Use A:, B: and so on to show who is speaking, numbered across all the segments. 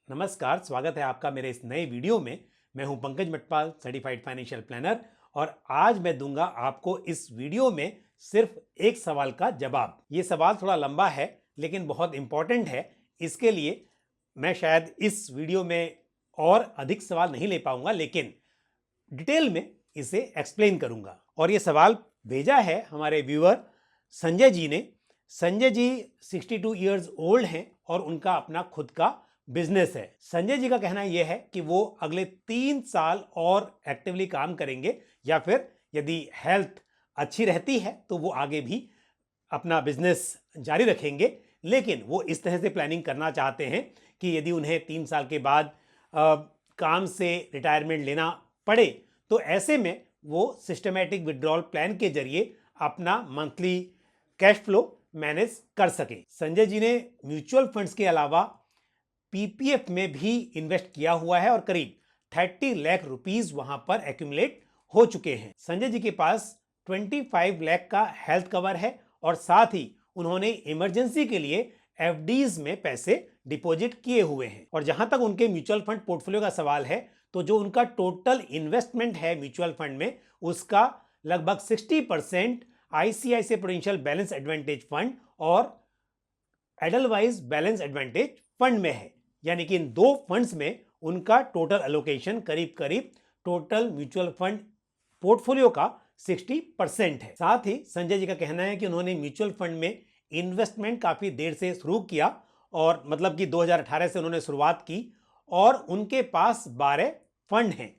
A: नमस्कार, स्वागत है आपका मेरे इस नए वीडियो में। मैं हूं Pankaj Matpal, certified financial planner, और आज मैं दूंगा आपको इस वीडियो में सिर्फ एक सवाल का जवाब। ये सवाल थोड़ा लंबा है लेकिन बहुत इंपॉर्टेंट है। इसके लिए मैं शायद इस वीडियो में और अधिक सवाल नहीं ले पाऊंगा, लेकिन डिटेल में इसे एक्सप्लेन करूंगा। और ये सवाल भेजा है हमारे व्यूअर संजय जी ने। संजय जी 62 ईयर्स ओल्ड हैं और उनका अपना खुद का बिजनेस है। संजय जी का कहना यह है कि वो अगले 3 साल और एक्टिवली काम करेंगे, या फिर यदि हेल्थ अच्छी रहती है तो वो आगे भी अपना बिजनेस जारी रखेंगे। लेकिन वो इस तरह से प्लानिंग करना चाहते हैं कि यदि उन्हें 3 साल के बाद काम से रिटायरमेंट लेना पड़े तो ऐसे में वो सिस्टमैटिक विड्रॉल प्लान के जरिए अपना मंथली कैश फ्लो मैनेज कर सके। संजय जी ने म्यूचुअल फंड्स के अलावा पीपीएफ में भी इन्वेस्ट किया हुआ है और करीब 30 लाख रुपीस वहां पर एक्यूमुलेट हो चुके हैं। संजय जी के पास 25 लाख का हेल्थ कवर है और साथ ही उन्होंने इमरजेंसी के लिए एफडीज में पैसे डिपॉजिट किए हुए हैं। और जहां तक उनके म्यूचुअल फंड पोर्टफोलियो का सवाल है, तो जो उनका टोटल इन्वेस्टमेंट है म्यूचुअल फंड में, उसका लगभग 60% ICICI prudential balance advantage fund और एडलवाइज बैलेंस एडवांटेज फंड में है। यानी कि इन दो फंड्स में उनका टोटल एलोकेशन करीब करीब टोटल म्यूचुअल फंड पोर्टफोलियो का 60% है। साथ ही संजय जी का कहना है कि उन्होंने म्यूचुअल फंड में इन्वेस्टमेंट काफी देर से शुरू किया, और मतलब कि 2018 से उन्होंने शुरुआत की, और उनके पास 12 फंड हैं।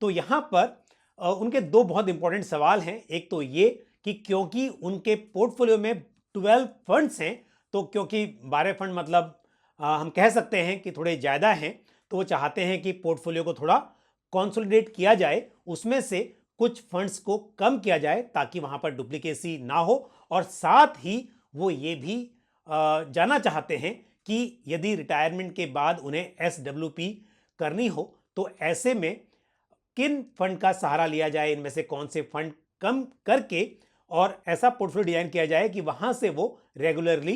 A: तो यहां पर उनके दो बहुत इंपॉर्टेंट सवाल हैं। एक तो ये कि क्योंकि उनके पोर्टफोलियो में 12 फंड्स हैं, तो क्योंकि 12 फंड मतलब हम कह सकते हैं कि थोड़े ज़्यादा हैं, तो वो चाहते हैं कि पोर्टफोलियो को थोड़ा कंसोलिडेट किया जाए, उसमें से कुछ फंड्स को कम किया जाए ताकि वहां पर डुप्लीकेसी ना हो। और साथ ही वो ये भी जानना चाहते हैं कि यदि रिटायरमेंट के बाद उन्हें एसडब्ल्यूपी करनी हो तो ऐसे में किन फंड का सहारा लिया जाए, इनमें से कौन से फंड कम करके और ऐसा पोर्टफोलियो डिजाइन किया जाए कि वहां से वो रेगुलरली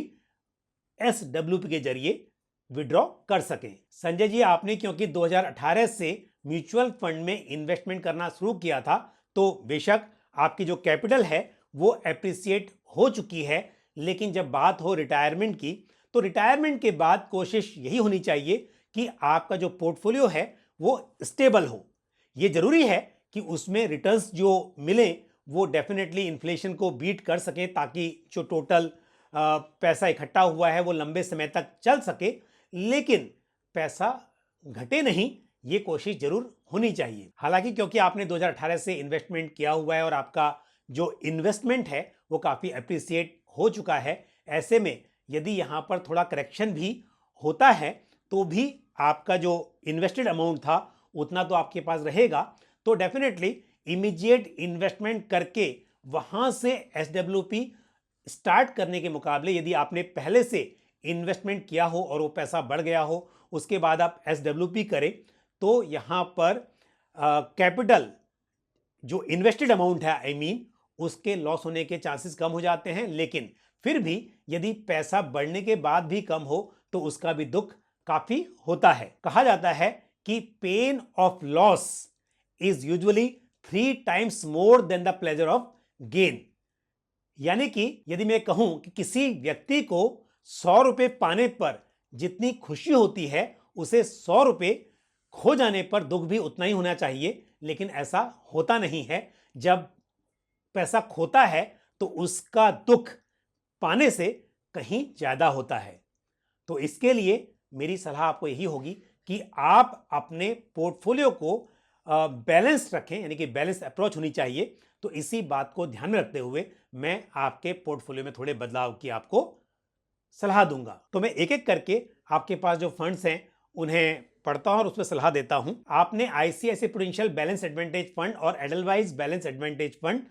A: एसडब्ल्यूपी के जरिए विड्रॉ कर सकें। संजय जी, आपने क्योंकि 2018 से म्यूचुअल फंड में इन्वेस्टमेंट करना शुरू किया था, तो बेशक आपकी जो कैपिटल है वो एप्रिसिएट हो चुकी है। लेकिन जब बात हो रिटायरमेंट की, तो रिटायरमेंट के बाद कोशिश यही होनी चाहिए कि आपका जो पोर्टफोलियो है वो स्टेबल हो। ये जरूरी है कि उसमें रिटर्न्स जो मिले वो डेफिनेटली इन्फ्लेशन को बीट कर सकें, ताकि जो टोटल पैसा इकट्ठा हुआ है वो लंबे समय तक चल सके, लेकिन पैसा घटे नहीं, ये कोशिश जरूर होनी चाहिए। हालांकि क्योंकि आपने 2018 से इन्वेस्टमेंट किया हुआ है और आपका जो इन्वेस्टमेंट है वो काफ़ी अप्रिसिएट हो चुका है, ऐसे में यदि यहाँ पर थोड़ा करेक्शन भी होता है तो भी आपका जो इन्वेस्टेड अमाउंट था उतना तो आपके पास रहेगा। तो डेफिनेटली इमीडिएट इन्वेस्टमेंट करके वहाँ से एसडब्ल्यूपी स्टार्ट करने के मुकाबले यदि आपने पहले से इन्वेस्टमेंट किया हो और वो पैसा बढ़ गया हो, उसके बाद आप एसडब्ल्यूपी करें, तो यहाँ पर कैपिटल जो इन्वेस्टेड अमाउंट है उसके लॉस होने के चांसेस कम हो जाते हैं। लेकिन फिर भी यदि पैसा बढ़ने के बाद भी कम हो तो उसका भी दुख काफी होता है। कहा जाता है कि pain of loss is usually 3 times more than the pleasure of gain. यानी कि यदि मैं कहूं कि किसी व्यक्ति को 100 रुपए पाने पर जितनी खुशी होती है, उसे 100 रुपए खो जाने पर दुख भी उतना ही होना चाहिए। लेकिन ऐसा होता नहीं है। जब पैसा खोता है तो उसका दुख पाने से कहीं ज्यादा होता है। तो इसके लिए मेरी सलाह आपको यही होगी कि आप अपने पोर्टफोलियो को बैलेंस रखें, यानी कि बैलेंस अप्रोच होनी चाहिए। तो इसी बात को ध्यान में रखते हुए मैं आपके पोर्टफोलियो में थोड़े बदलाव की आपको सलाह दूंगा। तो मैं एक एक करके आपके पास जो फंड्स हैं उन्हें पढ़ता हूं और उसमें सलाह देता हूं। आपने ICICI prudential balance advantage fund और एडलवाइज बैलेंस एडवांटेज फंड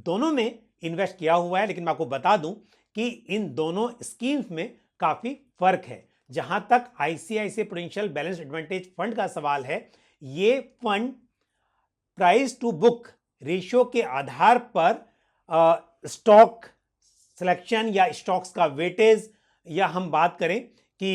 A: दोनों में इन्वेस्ट किया हुआ है, लेकिन मैं आपको बता दूं कि इन दोनों स्कीम्स में काफी फर्क है। जहां तक ICICI prudential balance advantage fund का सवाल है, ये fund price to book ratio के आधार पर स्टॉक सिलेक्शन या स्टॉक्स का वेटेज, या हम बात करें कि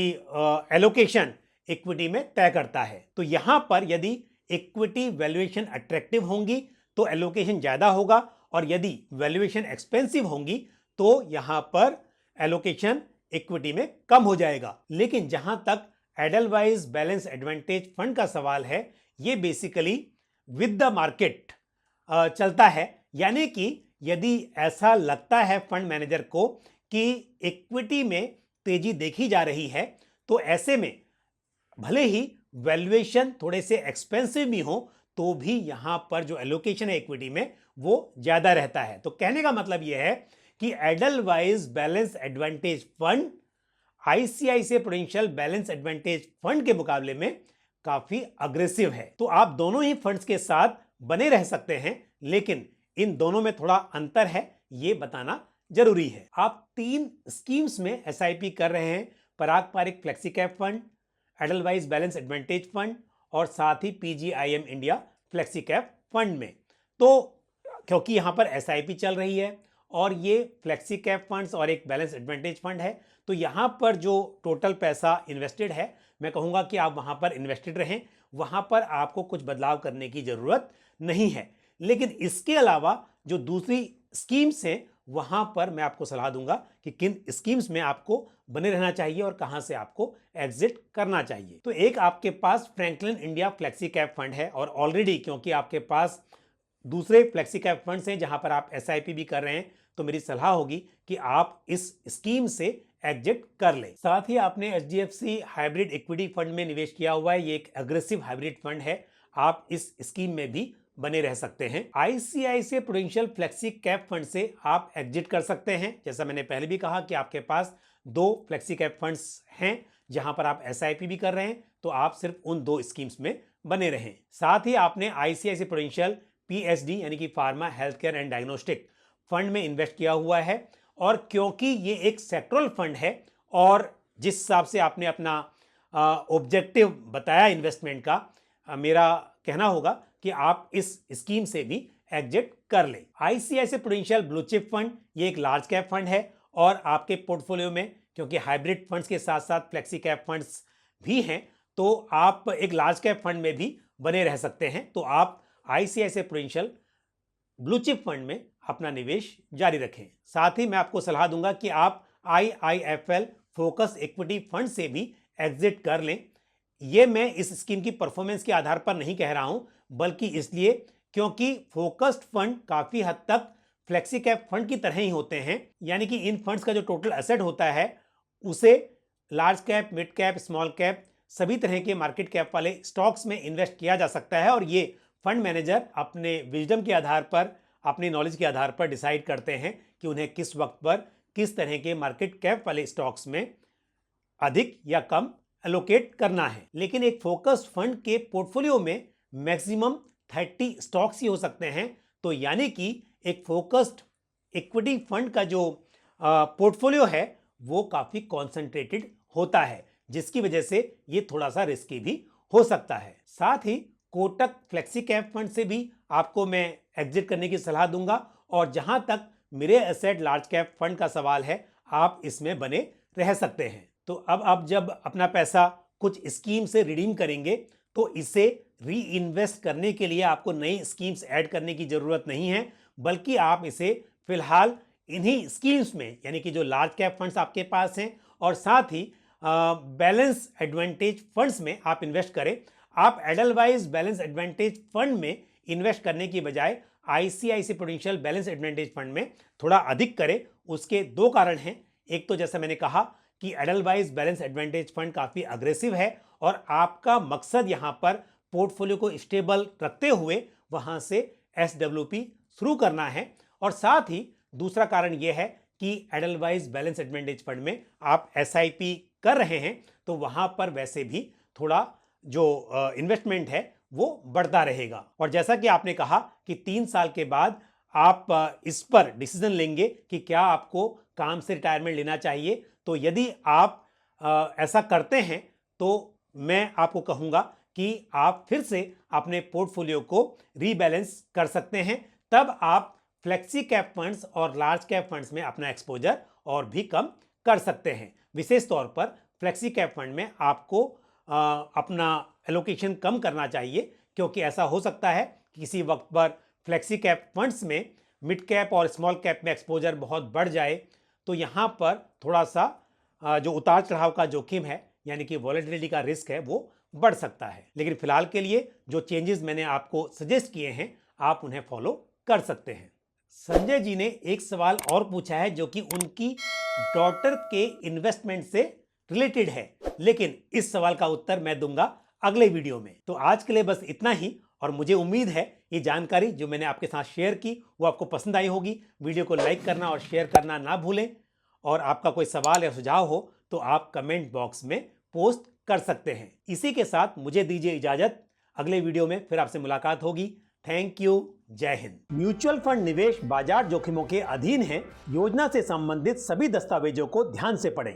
A: एलोकेशन इक्विटी में तय करता है। तो यहां पर यदि इक्विटी वैल्यूएशन अट्रैक्टिव होंगी तो एलोकेशन ज्यादा होगा, और यदि वैल्यूएशन एक्सपेंसिव होंगी तो यहां पर एलोकेशन इक्विटी में कम हो जाएगा। लेकिन जहां तक एडलवाइज बैलेंस एडवांटेज फंड का सवाल है, ये बेसिकली विद द मार्केट चलता है। यानी कि यदि ऐसा लगता है फंड मैनेजर को कि इक्विटी में तेजी देखी जा रही है, तो ऐसे में भले ही वैल्यूएशन थोड़े से एक्सपेंसिव भी हो तो भी यहां पर जो एलोकेशन है इक्विटी में वो ज्यादा रहता है। तो कहने का मतलब यह है कि Edelweiss balance advantage fund ICICI prudential balance advantage fund के मुकाबले में काफी अग्रेसिव है। तो आप दोनों ही फंड्स के साथ बने रह सकते हैं, लेकिन इन दोनों में थोड़ा अंतर है, ये बताना जरूरी है। आप 3 स्कीम्स में एसआईपी कर रहे हैं, Parag Parikh flexi cap fund, Edelweiss balance advantage fund और साथ ही PGIM India flexi cap fund में। तो क्योंकि यहां पर एसआईपी चल रही है और ये फ्लेक्सी कैप फंड्स और एक बैलेंस एडवांटेज फंड है, तो यहां पर जो टोटल पैसा इन्वेस्टेड है, मैं कहूंगा कि आप वहां पर इन्वेस्टेड रहें, वहां पर आपको कुछ बदलाव करने की जरूरत नहीं है। लेकिन इसके अलावा जो दूसरी स्कीम्स हैं वहां पर मैं आपको सलाह दूंगा कि किन स्कीम्स में आपको बने रहना चाहिए और कहां से आपको एग्जिट करना चाहिए। तो एक आपके पास Franklin India flexi cap fund है, और ऑलरेडी क्योंकि आपके पास दूसरे फ्लेक्सी कैप फंड्स हैं जहां पर आप एसआईपी भी कर रहे हैं, तो मेरी सलाह होगी कि आप इस स्कीम से एग्जिट कर लें। साथ ही आपने एचडीएफसी हाइब्रिड इक्विटी फंड में निवेश किया हुआ है, ये एक एग्रेसिव हाइब्रिड फंड है, आप इस स्कीम में भी बने रह सकते हैं। ICICI prudential flexi cap fund से आप एग्जिट कर सकते हैं। जैसा मैंने पहले भी कहा कि आपके पास 2 फ्लेक्सी कैप फंड्स हैं जहां पर आप एसआईपी भी कर रहे हैं, तो आप सिर्फ उन 2 स्कीम्स में बने रहें। साथ ही आपने आईसीआईसीआई प्रूडेंशियल पीएचडी यानी कि pharma health care and diagnostic fund में इन्वेस्ट किया हुआ है, और क्योंकि ये एक सेक्टरल फंड है और जिस हिसाब से आपने अपना ऑब्जेक्टिव बताया इन्वेस्टमेंट का, मेरा कहना होगा कि आप इस स्कीम से भी एग्जिट कर लें। ICICI prudential blue chip fund ये एक लार्ज कैप फंड है, और आपके पोर्टफोलियो में क्योंकि हाइब्रिड फंड्स के साथ साथ फ्लेक्सी कैप फंड्स भी हैं, तो आप एक लार्ज कैप फंड में भी बने रह सकते हैं। तो आप ICICI prudential blue chip fund में अपना निवेश जारी रखें। साथ ही मैं आपको सलाह दूंगा कि आप आईआईएफएल फोकस इक्विटी फंड से भी एग्जिट कर लें। यह मैं इस स्कीम की परफॉर्मेंस के आधार पर नहीं कह रहा हूं, बल्कि इसलिए क्योंकि फोकस्ड फंड काफी हद तक फ्लेक्सी कैप फंड की तरह ही होते हैं। यानी कि इन फंड्स का जो टोटल एसेट होता है उसे large cap, mid cap, small cap सभी तरह के मार्केट कैप वाले स्टॉक्स में इन्वेस्ट किया जा सकता है, और ये फंड मैनेजर अपने विजडम के आधार पर, अपनी नॉलेज के आधार पर डिसाइड करते हैं कि उन्हें किस वक्त पर किस तरह के मार्केट कैप वाले स्टॉक्स में अधिक या कम एलोकेट करना है। लेकिन एक फोकस्ड फंड के पोर्टफोलियो में मैक्सिमम 30 स्टॉक्स ही हो सकते हैं। तो यानी कि एक फोकस्ड इक्विटी फंड का जो पोर्टफोलियो है वो काफी कॉन्सेंट्रेटेड होता है, जिसकी वजह से ये थोड़ा सा रिस्की भी हो सकता है। साथ ही कोटक फ्लेक्सी कैप फंड से भी आपको मैं एग्जिट करने की सलाह दूंगा, और जहां तक मेरे एसेट लार्ज कैप फंड का सवाल है, आप इसमें बने रह सकते हैं। तो अब आप जब अपना पैसा कुछ स्कीम से रिडीम करेंगे, तो इसे री इन्वेस्ट करने के लिए आपको नई स्कीम्स ऐड करने की जरूरत नहीं है, बल्कि आप इसे फिलहाल इन्हीं स्कीम्स में, यानी कि जो लार्ज कैप फंड्स आपके पास हैं और साथ ही बैलेंस एडवांटेज फंड्स में आप इन्वेस्ट करें। आप एडलवाइज बैलेंस एडवांटेज फंड में इन्वेस्ट करने की बजाय ICICI prudential balance advantage fund में थोड़ा अधिक करें। उसके 2 कारण हैं। एक तो जैसा मैंने कहा कि एडलवाइज बैलेंस एडवांटेज फंड काफी अग्रेसिव है, और आपका मकसद यहां पर पोर्टफोलियो को स्टेबल रखते हुए वहां से एसडब्ल्यूपी शुरू करना है। और साथ ही दूसरा कारण यह है कि एडलवाइज बैलेंस एडवांटेज फंड में आप एसआईपी कर रहे हैं, तो वहां पर वैसे भी थोड़ा जो इन्वेस्टमेंट है वो बढ़ता रहेगा। और जैसा कि आपने कहा कि 3 साल के बाद आप इस पर डिसीजन लेंगे कि क्या आपको काम से रिटायरमेंट लेना चाहिए। तो यदि आप ऐसा करते हैं तो मैं आपको कहूंगा कि आप फिर से अपने पोर्टफोलियो को रीबैलेंस कर सकते हैं। तब आप फ्लेक्सी कैप फंड्स और लार्ज कैप फंड्स में अपना एक्सपोजर और भी कम कर सकते हैं। विशेष तौर पर फ्लेक्सी कैप फंड में आपको अपना एलोकेशन कम करना चाहिए, क्योंकि ऐसा हो सकता है कि किसी वक्त पर फ्लेक्सी कैप फंड्स में मिड कैप और स्मॉल कैप में एक्सपोजर बहुत बढ़ जाए, तो यहाँ पर थोड़ा सा जो उतार चढ़ाव का जोखिम है यानी कि वॉलेटिलिटी का रिस्क है वो बढ़ सकता है। लेकिन फिलहाल के लिए जो चेंजेस मैंने आपको सजेस्ट किए हैं आप उन्हें फॉलो कर सकते हैं। संजय जी ने एक सवाल और पूछा है जो कि उनकी डॉटर के इन्वेस्टमेंट से रिलेटेड है, लेकिन इस सवाल का उत्तर मैं दूंगा अगले वीडियो में। तो आज के लिए बस इतना ही, और मुझे उम्मीद है ये जानकारी जो मैंने आपके साथ शेयर की वो आपको पसंद आई होगी। वीडियो को लाइक करना और शेयर करना ना भूलें, और आपका कोई सवाल या सुझाव हो तो आप कमेंट बॉक्स में पोस्ट कर सकते हैं। इसी के साथ मुझे दीजिए इजाजत, अगले वीडियो में फिर आपसे मुलाकात होगी। थैंक यू, जय हिंद। म्यूचुअल फंड निवेश बाजार जोखिमों के अधीन है। योजना से संबंधित सभी दस्तावेजों को ध्यान से पढ़ें।